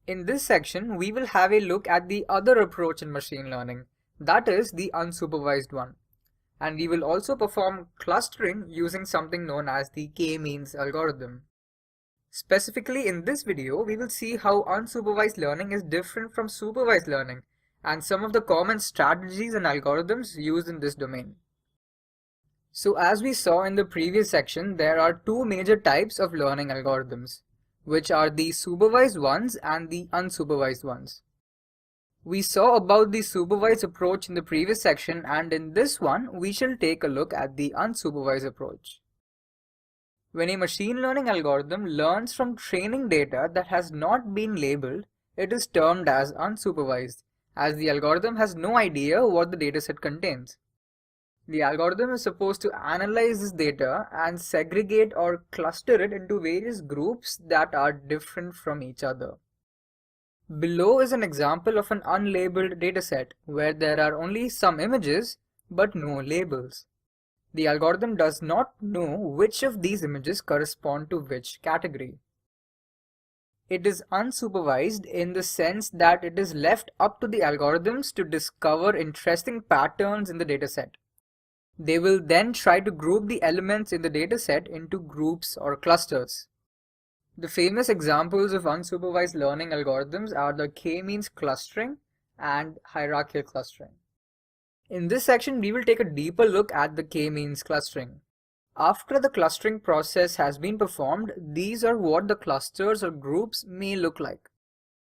In this section, we will have a look at the other approach in machine learning, that is the unsupervised one. And we will also perform clustering using something known as the k-means algorithm. Specifically in this video, we will see how unsupervised learning is different from supervised learning and some of the common strategies and algorithms used in this domain. So as we saw in the previous section, there are two major types of learning algorithms, which are the supervised ones and the unsupervised ones. We saw about the supervised approach in the previous section, and in this one, we shall take a look at the unsupervised approach. When a machine learning algorithm learns from training data that has not been labeled, it is termed as unsupervised, as the algorithm has no idea what the dataset contains. The algorithm is supposed to analyze this data and segregate or cluster it into various groups that are different from each other. Below is an example of an unlabeled dataset where there are only some images but no labels. The algorithm does not know which of these images correspond to which category. It is unsupervised in the sense that it is left up to the algorithms to discover interesting patterns in the dataset. They will then try to group the elements in the dataset into groups or clusters. The famous examples of unsupervised learning algorithms are the k-means clustering and hierarchical clustering. In this section, we will take a deeper look at the k-means clustering. After the clustering process has been performed, these are what the clusters or groups may look like.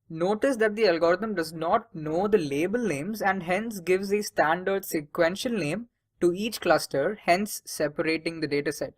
Notice that the algorithm does not know the label names and hence gives a standard sequential name to each cluster, hence separating the dataset.